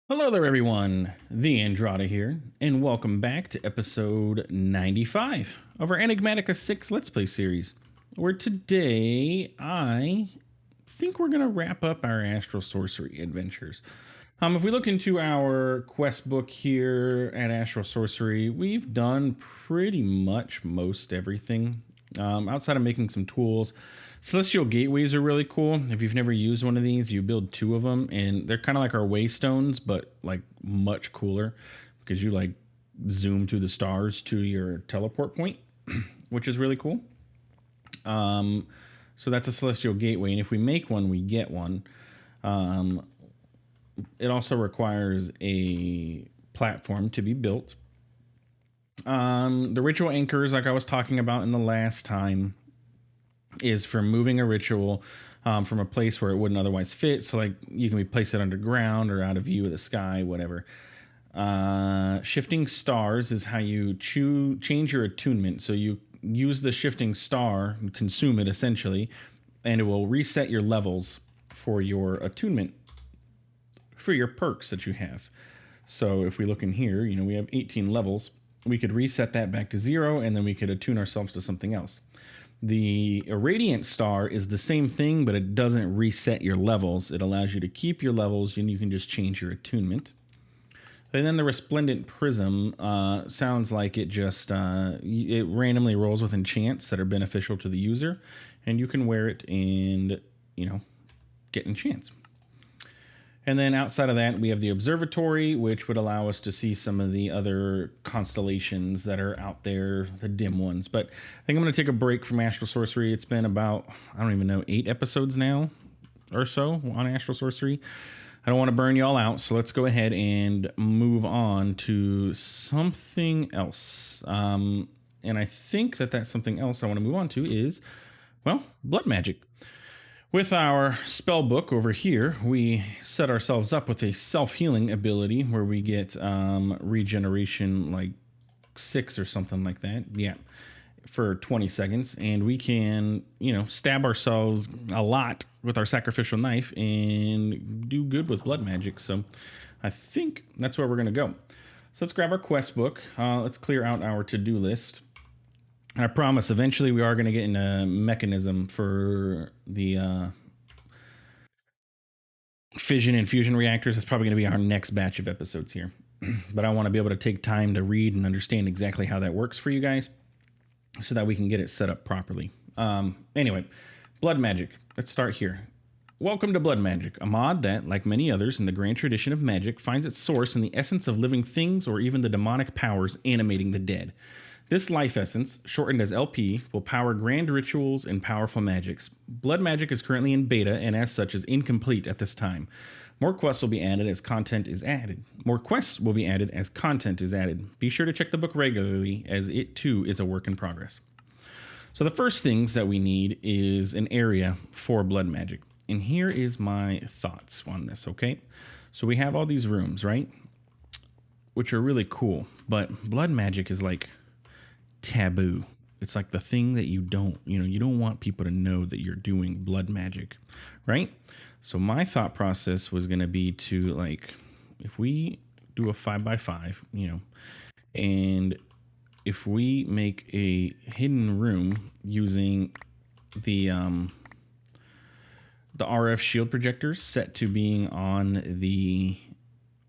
Hello there, everyone. TheAndrata here, and welcome back to episode 95 of our Enigmatica 6 Let's Play series, where today I think we're going to wrap up our Astral Sorcery adventures. If we look into our quest book here at Astral Sorcery, we've done pretty much most everything, outside of making some tools. Celestial gateways are really cool. If you've never used one of these, you build two of them, and they're kind of like our waystones, but like much cooler because you like zoom through the stars to your teleport point, which is really cool. So that's a celestial gateway, and if we make one, we get one. It also requires a platform to be built. The ritual anchors, like I was talking about in the last time, is for moving a ritual from a place where it wouldn't otherwise fit. So like you can place it underground or out of view of the sky, whatever. Shifting stars is how you change your attunement. So you use the shifting star and consume it essentially, and it will reset your levels for your attunement for your perks that you have. So if we look in here, we have 18 levels. We could reset that back to 0, and then we could attune ourselves to something else. The irradiant star is the same thing, but it doesn't reset your levels. It allows you to keep your levels, and you can just change your attunement. And then the resplendent prism sounds like it just it randomly rolls with enchants that are beneficial to the user, and you can wear it and get enchants. And then outside of that, we have the observatory, which would allow us to see some of the other constellations that are out there, the dim ones. But I think I'm going to take a break from Astral Sorcery. It's been about, I don't even know, 8 episodes now or so on Astral Sorcery. I don't want to burn y'all out, so let's go ahead and move on to something else. And I think that's something else I want to move on to is, well, blood magic. With our spell book over here, we set ourselves up with a self-healing ability where we get regeneration like 6 or something like that. Yeah, for 20 seconds. And we can, stab ourselves a lot with our Sacrificial Knife and do good with blood magic. So I think that's where we're going to go. So let's grab our quest book. Let's clear out our to-do list. I promise eventually we are going to get in a mechanism for the fission and fusion reactors. It's probably going to be our next batch of episodes here. But I want to be able to take time to read and understand exactly how that works for you guys so that we can get it set up properly. Anyway, blood magic. Let's start here. Welcome to Blood Magic, a mod that, like many others in the grand tradition of magic, finds its source in the essence of living things or even the demonic powers animating the dead. This life essence, shortened as LP, will power grand rituals and powerful magics. Blood magic is currently in beta and as such is incomplete at this time. More quests will be added as content is added. Be sure to check the book regularly as it too is a work in progress. So the first things that we need is an area for blood magic. And here is my thoughts on this, okay? So we have all these rooms, right? Which are really cool, but blood magic is like taboo. It's like the thing that you don't want people to know that you're doing blood magic, right? So my thought process was going to be to, like, if we do a 5x5, and if we make a hidden room using the RF shield projectors set to being on the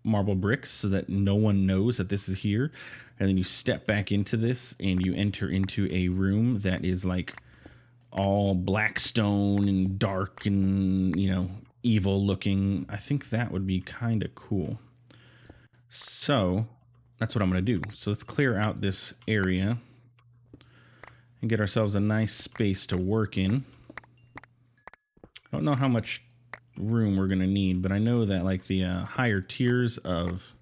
marble bricks so that no one knows that this is here, and then you step back into this and you enter into a room that is like all Blackstone and dark and evil looking. I think that would be kind of cool. So that's what I'm going to do. So let's clear out this area and get ourselves a nice space to work in. I don't know how much room we're going to need, but I know that like the higher tiers of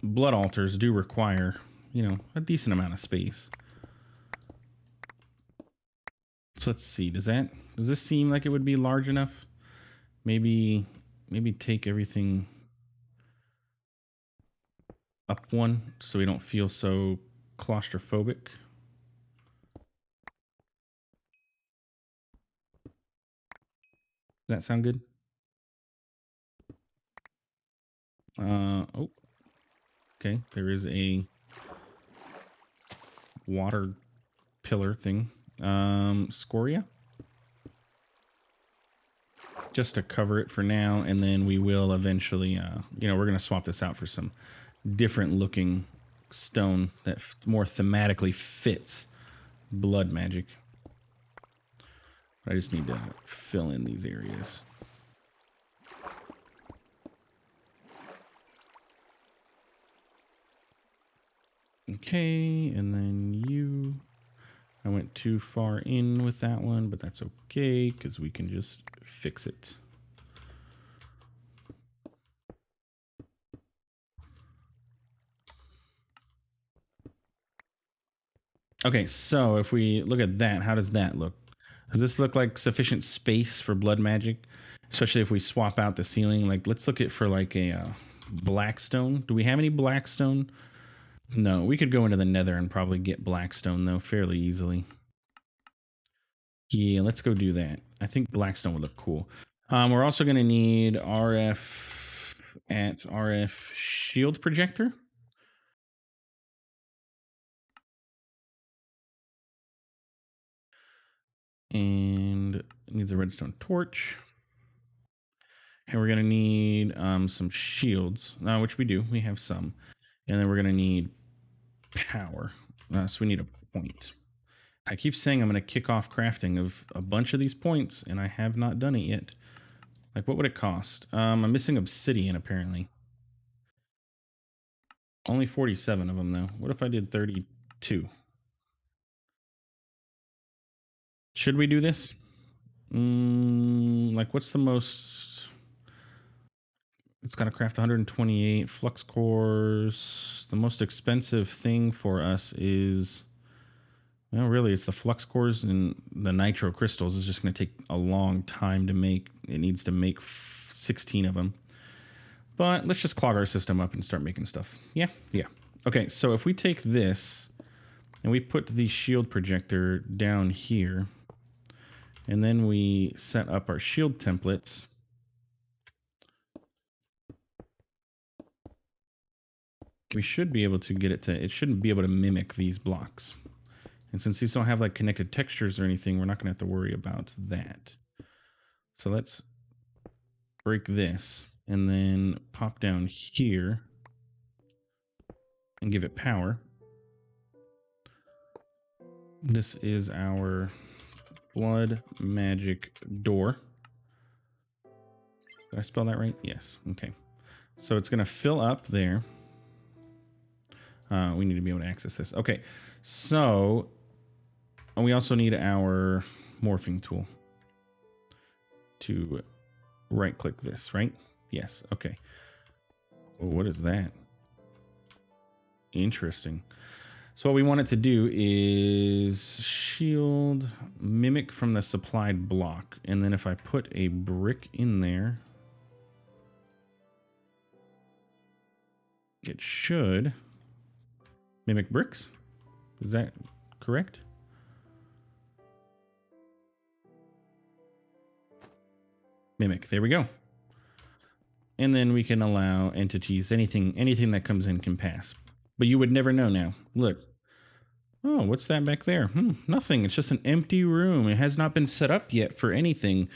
blood altars do require, a decent amount of space. So let's see, does this seem like it would be large enough? Maybe take everything up one so we don't feel so claustrophobic. that sound good? Oh, okay. There is a water pillar thing. Scoria. Just to cover it for now, and then we will eventually, you know, we're going to swap this out for some different looking stone that more thematically fits blood magic. I just need to fill in these areas. Okay, and then you... I went too far in with that one, but that's okay, because we can just fix it. Okay, so if we look at that, how does that look? Does this look like sufficient space for blood magic? Especially if we swap out the ceiling. Like, let's look at for like a Blackstone. Do we have any Blackstone? No, we could go into the Nether and probably get Blackstone, though, fairly easily. Yeah, let's go do that. I think Blackstone would look cool. We're also going to need RF shield projector. And it needs a redstone torch. And we're going to need some shields, which we do. We have some. And then we're going to need power. So we need a point. I keep saying I'm going to kick off crafting of a bunch of these points, and I have not done it yet. Like, what would it cost? I'm missing obsidian, apparently. Only 47 of them, though. What if I did 32? Should we do this? Like, what's the most... It's got to craft 128 flux cores. The most expensive thing for us is... Well, really, it's the flux cores and the nitro crystals. It's just going to take a long time to make. It needs to make 16 of them. But let's just clog our system up and start making stuff. Yeah. Okay, so if we take this and we put the shield projector down here, and then we set up our shield templates, we should be able to get it to... It shouldn't be able to mimic these blocks. And since these don't have like connected textures or anything, we're not going to have to worry about that. So let's break this and then pop down here and give it power. This is our blood magic door. Did I spell that right? Yes. Okay. So it's going to fill up there. We need to be able to access this. Okay. So we also need our morphing tool to right click this, right? Yes. Okay. Oh, what is that? Interesting. So what we want it to do is shield mimic from the supplied block. And then if I put a brick in there, it should mimic bricks. Is that correct? Mimic. There we go. And then we can allow entities, anything that comes in can pass. But you would never know now. Look. Oh, what's that back there? Nothing. It's just an empty room. It has not been set up yet for anything.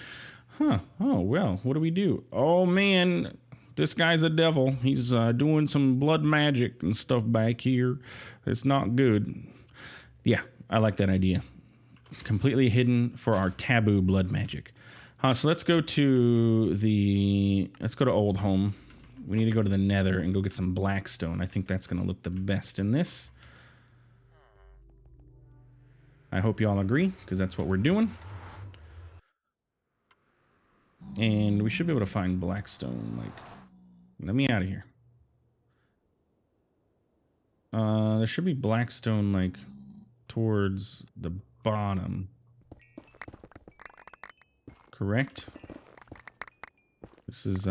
Huh. Oh, well, what do we do? Oh, man, this guy's a devil. He's doing some blood magic and stuff back here. It's not good. Yeah, I like that idea. Completely hidden for our taboo blood magic. So let's go to Old Home. We need to go to the Nether and go get some Blackstone. I think that's going to look the best in this. I hope you all agree, because that's what we're doing. And we should be able to find Blackstone. Like, let me out of here. There should be Blackstone, like, towards the bottom. Correct? This is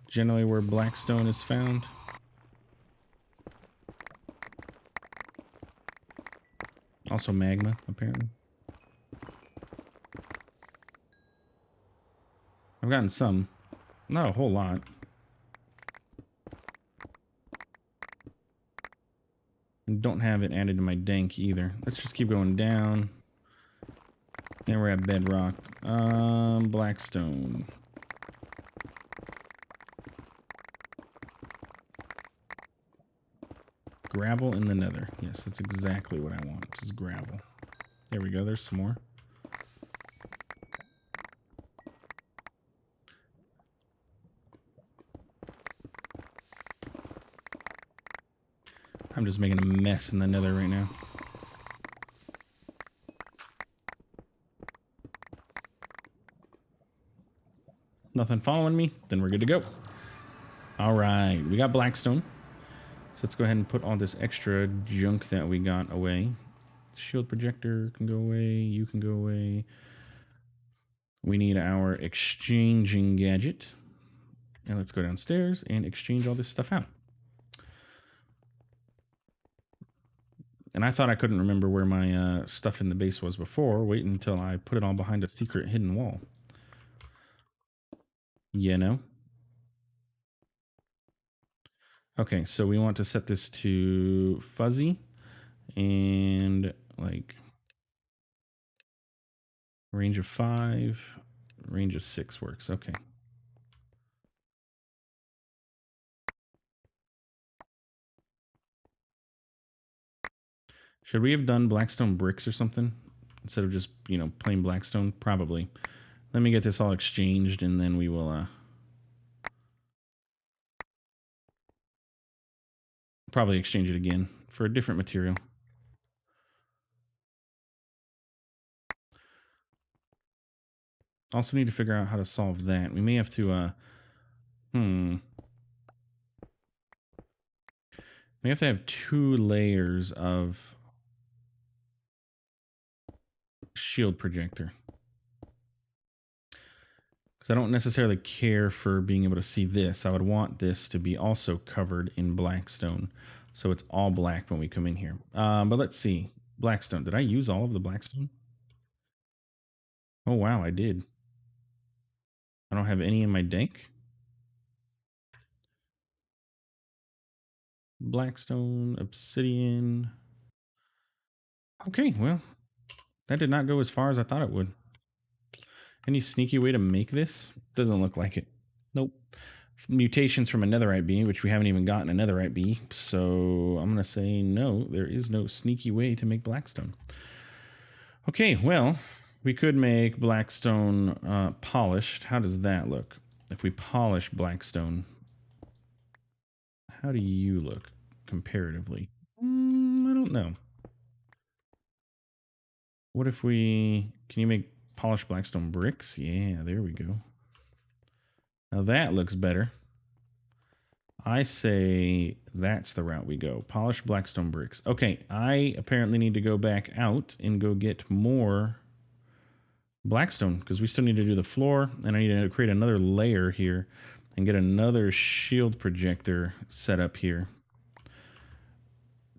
generally where Blackstone is found. Also magma, apparently. I've gotten some. Not a whole lot. And don't have it added to my dank either. Let's just keep going down. And we're at bedrock. Blackstone. Gravel in the nether. Yes, that's exactly what I want. Just gravel. There we go. There's some more. I'm just making a mess in the nether right now. Nothing following me? Then we're good to go. All right. We got Blackstone. So let's go ahead and put all this extra junk that we got away. Shield projector can go away. You can go away. We need our exchanging gadget. And let's go downstairs and exchange all this stuff out. And I thought I couldn't remember where my stuff in the base was before. Wait until I put it all behind a secret hidden wall. You know? Okay, so we want to set this to fuzzy. And like range of 5, range of 6 works. Okay. Should we have done Blackstone bricks or something instead of just, you know, plain Blackstone? Probably. Let me get this all exchanged and then we will probably exchange it again for a different material. Also need to figure out how to solve that. We may have to we have to have 2 layers of shield projector. Because I don't necessarily care for being able to see this. I would want this to be also covered in Blackstone. So it's all black when we come in here. But let's see. Blackstone. Did I use all of the Blackstone? Oh, wow, I did. I don't have any in my dank. Blackstone, Obsidian. Okay, well, that did not go as far as I thought it would. Any sneaky way to make this? Doesn't look like it. Nope. Mutations from a netherite bee, which we haven't even gotten a netherite bee. So I'm going to say no, there is no sneaky way to make Blackstone. Okay, well, we could make Blackstone polished. How does that look? If we polish Blackstone, how do you look comparatively? I don't know. What if we... Can you make polished Blackstone bricks? Yeah, there we go. Now that looks better. I say that's the route we go. Polished Blackstone bricks. Okay, I apparently need to go back out and go get more Blackstone because we still need to do the floor, and I need to create another layer here and get another shield projector set up here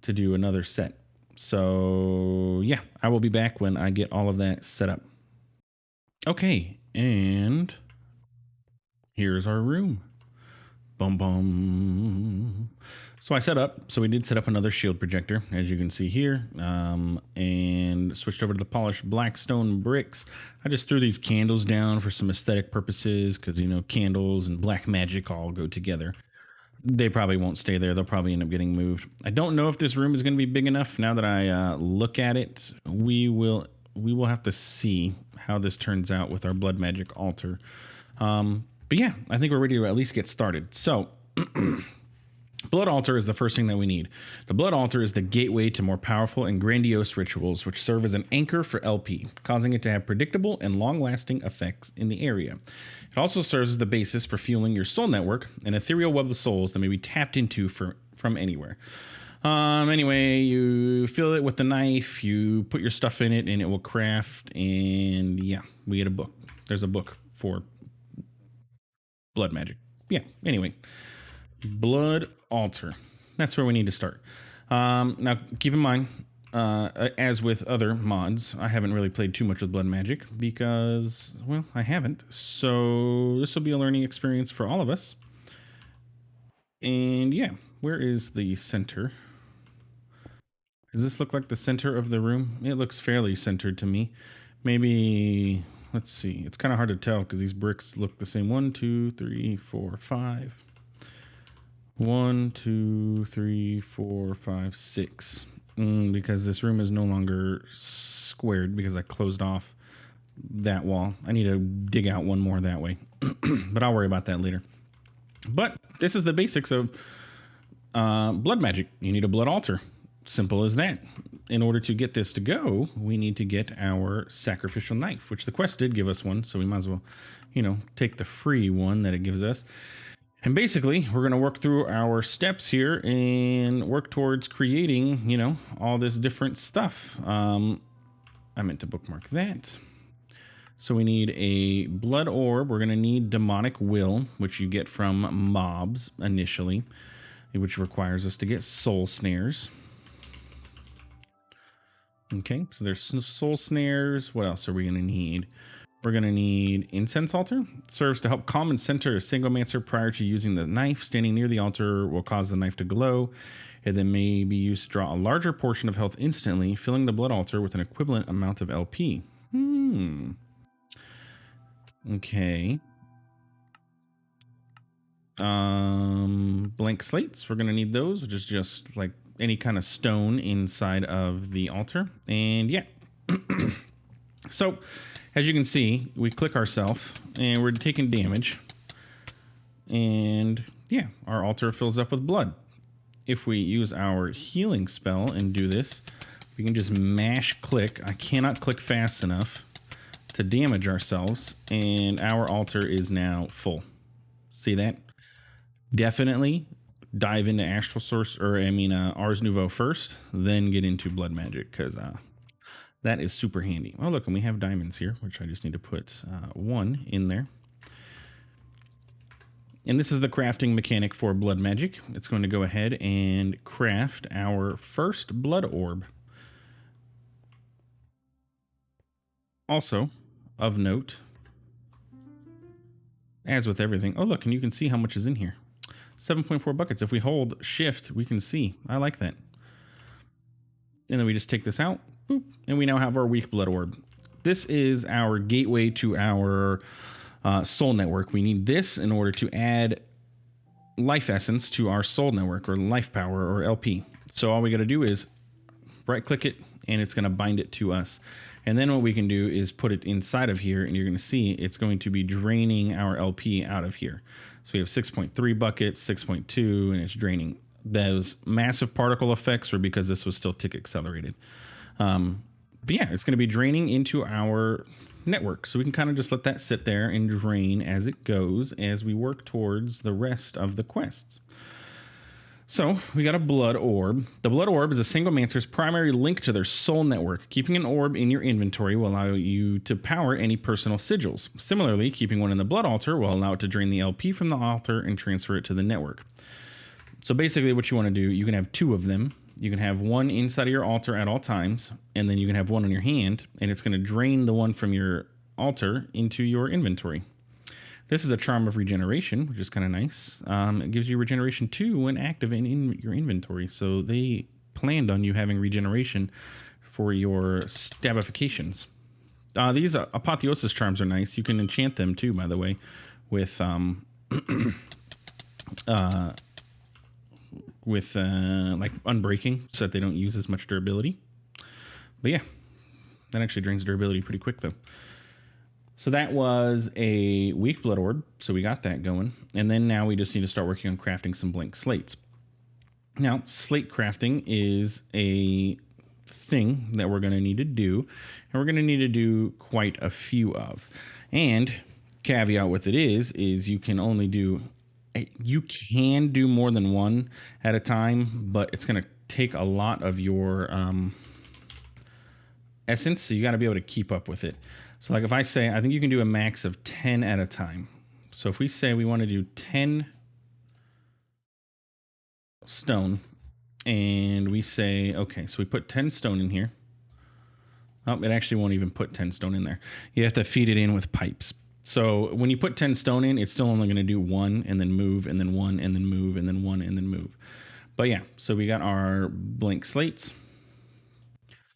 to do another set. So yeah, I will be back when I get all of that set up. Okay, and here's our room. Bum bum. So I set up. So we did set up another shield projector, as you can see here, and switched over to the polished Blackstone bricks. I just threw these candles down for some aesthetic purposes because, you know, candles and black magic all go together. They probably won't stay there. They'll probably end up getting moved. I don't know if this room is going to be big enough. Now that I look at it, we will have to see how this turns out with our blood magic altar. But yeah, I think we're ready to at least get started. So blood altar is the first thing that we need. The blood altar is the gateway to more powerful and grandiose rituals, which serve as an anchor for LP, causing it to have predictable and long-lasting effects in the area. It also serves as the basis for fueling your soul network, an ethereal web of souls that may be tapped into from anywhere. Anyway, you fill it with the knife, you put your stuff in it, and it will craft, and yeah, we get a book. There's a book for blood magic. Yeah, anyway. Blood altar. That's where we need to start. Now, keep in mind, as with other mods, I haven't really played too much with blood magic because, well, I haven't. So this will be a learning experience for all of us. And yeah, where is the center? Does this look like the center of the room? It looks fairly centered to me. Maybe, let's see. It's kind of hard to tell because these bricks look the same. 1, 2, 3, 4, 5. 1, 2, 3, 4, 5, 6. Because this room is no longer squared because I closed off that wall. I need to dig out one more that way. But I'll worry about that later. But this is the basics of blood magic. You need a blood altar. Simple as that. In order to get this to go, we need to get our sacrificial knife, which the quest did give us one, so we might as well, take the free one that it gives us. And basically, we're going to work through our steps here and work towards creating, all this different stuff. I meant to bookmark that. So we need a blood orb. We're going to need demonic will, which you get from mobs initially, which requires us to get soul snares. Okay, so there's soul snares. What else are we going to need? We're going to need incense altar. Serves to help calm and center a singlemancer prior to using the knife. Standing near the altar will cause the knife to glow. It then may be used to draw a larger portion of health instantly, filling the blood altar with an equivalent amount of LP. Okay. Blank slates. We're going to need those, which is just like any kind of stone inside of the altar. And yeah. So, as you can see, we click ourselves and we're taking damage. And yeah, our altar fills up with blood. If we use our healing spell and do this, we can just mash click. I cannot click fast enough to damage ourselves, and our altar is now full. See that? Definitely dive into Astral Source, Ars Nouveau first, then get into blood magic, because that is super handy. Oh, look, and we have diamonds here, which I just need to put 1 in there. And this is the crafting mechanic for blood magic. It's going to go ahead and craft our first blood orb. Also, of note, as with everything, oh look, and you can see how much is in here. 7.4 buckets. If we hold shift, we can see. I like that. And then we just take this out, boop, and we now have our weak blood orb. This is our gateway to our soul network. We need this in order to add life essence to our soul network, or life power, or LP. So all we got to do is right click it, and it's going to bind it to us. And then what we can do is put it inside of here, and you're going to see it's going to be draining our LP out of here. So we have 6.3 buckets, 6.2, and it's draining. Those massive particle effects were because this was still tick accelerated. But yeah, it's going to be draining into our network. So we can kind of just let that sit there and drain as it goes as we work towards the rest of the quests. So we got a blood orb. The blood orb is a singlemancer's primary link to their soul network. Keeping an orb in your inventory will allow you to power any personal sigils. Similarly, keeping one in the blood altar will allow it to drain the LP from the altar and transfer it to the network. So basically what you want to do, you can have 2 of them. You can have one inside of your altar at all times, and then you can have one on your hand, and it's going to drain the one from your altar into your inventory. This is a charm of regeneration, which is kind of nice. It gives you regeneration 2 when active in your inventory. So they planned on you having regeneration for your stabifications. These apotheosis charms are nice. You can enchant them too, by the way, with like unbreaking, so that they don't use as much durability. But yeah, that actually drains durability pretty quick though. So that was a weak blood orb, so we got that going. And then now we just need to start working on crafting some blank slates. Now, slate crafting is a thing that we're going to need to do, and we're going to need to do quite a few of. And caveat with it is you can only do, you can do more than one at a time, but it's going to take a lot of your essence, so you got to be able to keep up with it. So like if I say, I think you can do a max of 10 at a time. So if we say we want to do 10 stone, and we say, okay, so we put 10 stone in here. Oh, it actually won't even put 10 stone in there. You have to feed it in with pipes. So when you put 10 stone in, it's still only going to do 1 and then move and then 1 and then move and then 1 and then move. But yeah, so we got our blank slates.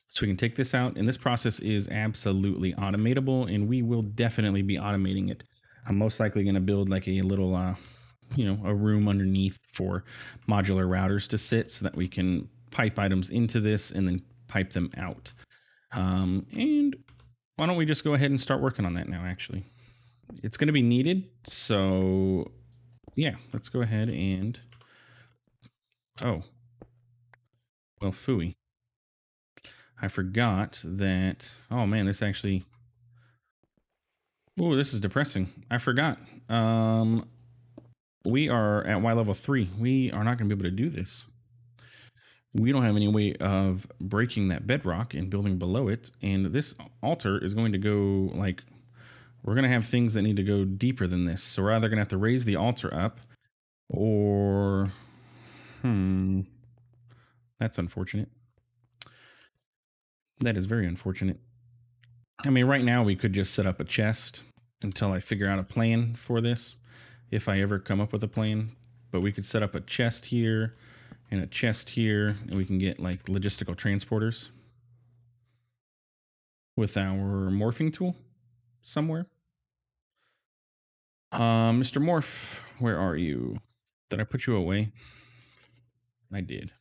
So we can take this out, and this process is absolutely automatable, and we will definitely be automating it. I'm most likely going to build like a little, a room underneath for modular routers to sit so that we can pipe items into this and then pipe them out. And why don't we just go ahead and start working on that now, actually. It's going to be needed, so yeah, let's go ahead and... Oh. Well, phooey. I forgot that... Oh, man, this actually... Oh, this is depressing. I forgot. We are at Y level 3. We are not going to be able to do this. We don't have any way of breaking that bedrock and building below it. And this altar is going to go, like... We're going to have things that need to go deeper than this. So we're either going to have to raise the altar up, or... That's unfortunate. That is very unfortunate. I mean, right now we could just set up a chest until I figure out a plan for this, if I ever come up with a plan. But we could set up a chest here and a chest here, and we can get like logistical transporters with our morphing tool somewhere. Mr. Morph, where are you? Did I put you away? I did.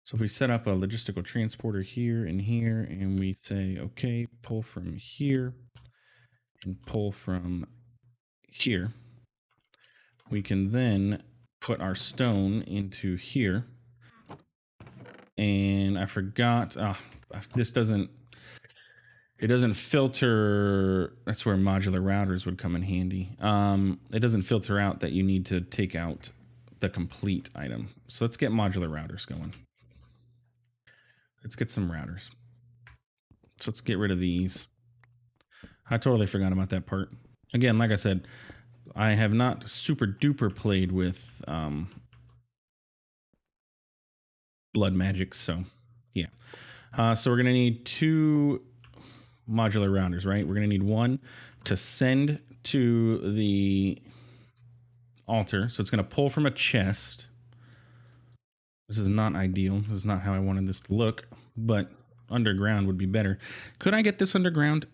So if we set up a logistical transporter here, and we say, okay, pull from here and pull from here, we can then put our stone into here. And I forgot, this doesn't, it doesn't filter. That's where modular routers would come in handy. It doesn't filter out that you need to take out the complete item. So let's get modular routers going. Let's get some routers. So let's get rid of these. I totally forgot about that part. Again, like I said, I have not super duper played with blood magic, so yeah. So we're gonna need 2 modular routers, right? We're gonna need 1 to send to the altar, so it's gonna pull from a chest. This is not ideal. This is not how I wanted this to look, but underground would be better. Could I get this underground?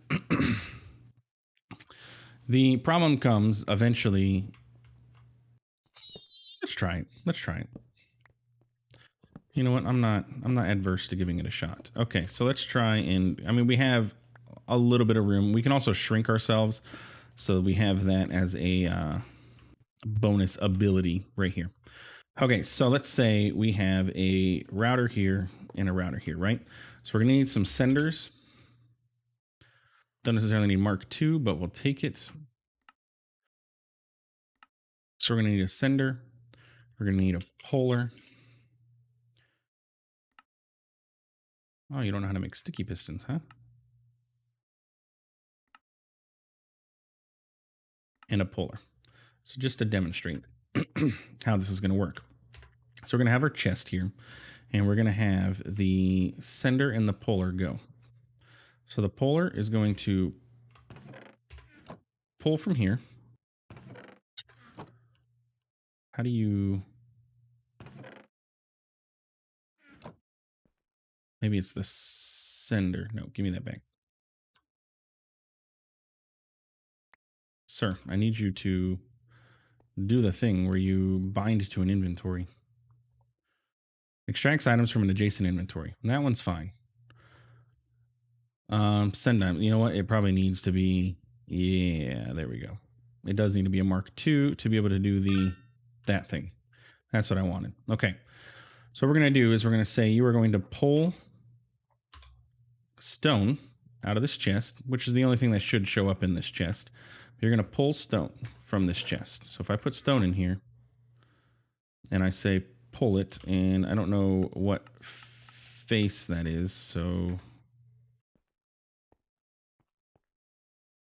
The problem comes eventually. Let's try it. Let's try it. You know what? I'm not adverse to giving it a shot. Okay, so let's try, and I mean, we have a little bit of room. We can also shrink ourselves, so we have that as a bonus ability right here. Okay, so let's say we have a router here and a router here, right? So we're gonna need some senders. Don't necessarily need Mark II, but we'll take it. So we're gonna need a sender. We're gonna need a polar. Oh, you don't know how to make sticky pistons, huh? And a polar. So just to demonstrate how this is gonna work. So we're gonna have our chest here, and we're gonna have the sender and the polar go. So the polar is going to pull from here. How do you... Maybe it's the sender. No, give me that back. Sir, I need you to do the thing where you bind to an inventory. Extracts items from an adjacent inventory. That one's fine. Send item. You know what? It probably needs to be... Yeah, there we go. It does need to be a Mark II to be able to do that thing. That's what I wanted. Okay. So what we're going to do is we're going to say you are going to pull stone out of this chest, which is the only thing that should show up in this chest. You're going to pull stone from this chest. So if I put stone in here and I say pull it, and I don't know what face that is, so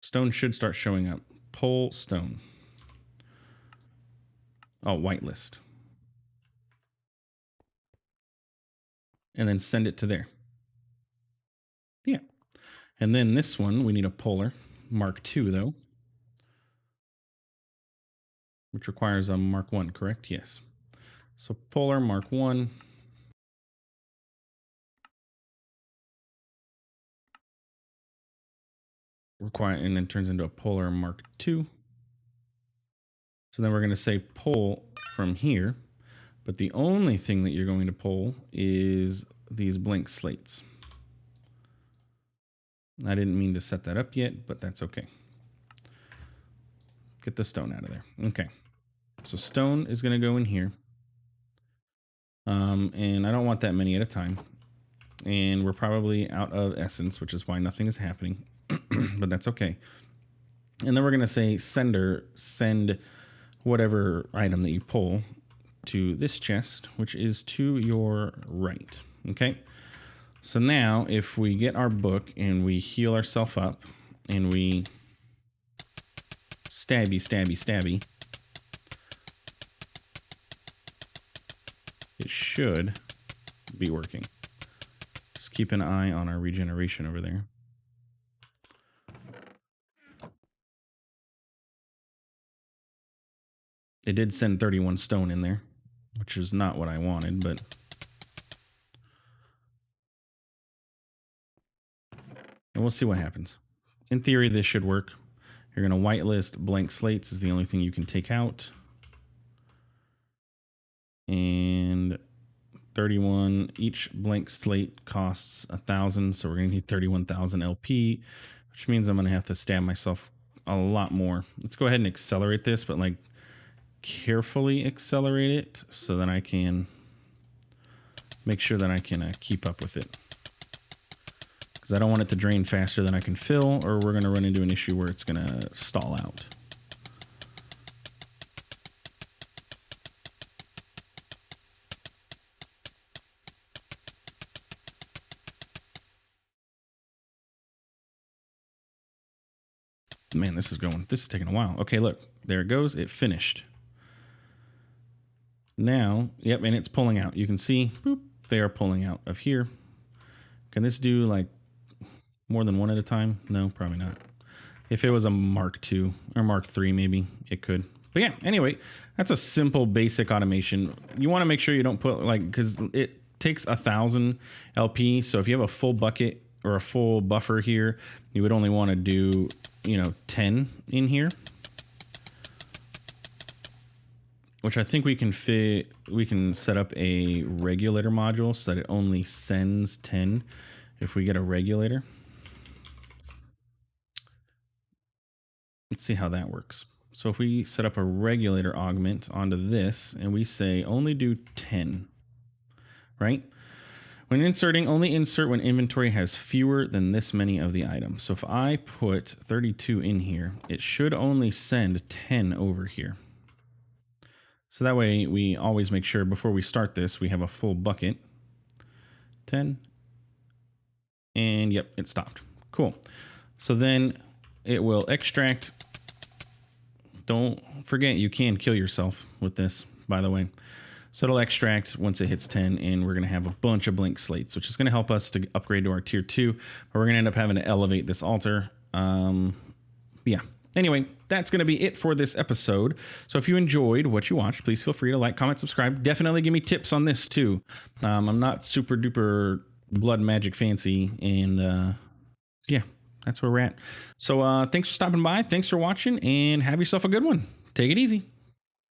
stone should start showing up. Pull stone. Oh, whitelist. And then send it to there. Yeah. And then this one, we need a polar. Mark II, though, which requires a Mark I, correct? Yes. So Polar Mark I. And then turns into a Polar Mark II. So then we're going to say pull from here. But the only thing that you're going to pull is these blank slates. I didn't mean to set that up yet, but that's okay. Get the stone out of there. Okay. So stone is going to go in here. And I don't want that many at a time. And we're probably out of essence, which is why nothing is happening. But that's okay. And then we're going to say sender, send whatever item that you pull to this chest, which is to your right. Okay. So now if we get our book and we heal ourselves up and we stabby, stabby, stabby, it should be working. Just keep an eye on our regeneration over there. It did send 31 stone in there, which is not what I wanted, but and we'll see what happens. In theory, this should work. You're going to whitelist blank slates is the only thing you can take out. And 31, each blank slate costs 1,000, so we're going to need 31,000 LP, which means I'm going to have to stab myself a lot more. Let's go ahead and accelerate this, but like carefully accelerate it so that I can make sure that I can keep up with it. Because I don't want it to drain faster than I can fill, or we're going to run into an issue where it's going to stall out. Man, this is taking a while. Okay, look, there it goes. It finished. Now, yep, and it's pulling out. You can see, boop, they are pulling out of here. Can this do like more than one at a time? No, probably not. If it was a Mark II or Mark III, maybe it could. But yeah, anyway, that's a simple basic automation. You want to make sure you don't put like, because it takes 1,000 LP. So if you have a full bucket or a full buffer here, you would only want to do, 10 in here. Which I think we can fit. We can set up a regulator module so that it only sends 10 if we get a regulator. Let's see how that works. So if we set up a regulator augment onto this and we say only do 10, right? When inserting, only insert when inventory has fewer than this many of the items. So if I put 32 in here, it should only send 10 over here. So that way we always make sure before we start this, we have a full bucket. 10. And yep, it stopped. Cool. So then it will extract. Don't forget, you can kill yourself with this, by the way. So it'll extract once it hits 10, and we're going to have a bunch of blank slates, which is going to help us to upgrade to our tier 2. But we're going to end up having to elevate this altar. Yeah. Anyway, that's going to be it for this episode. So if you enjoyed what you watched, please feel free to like, comment, subscribe. Definitely give me tips on this too. I'm not super duper blood magic fancy, and yeah, that's where we're at. So thanks for stopping by. Thanks for watching, and have yourself a good one. Take it easy.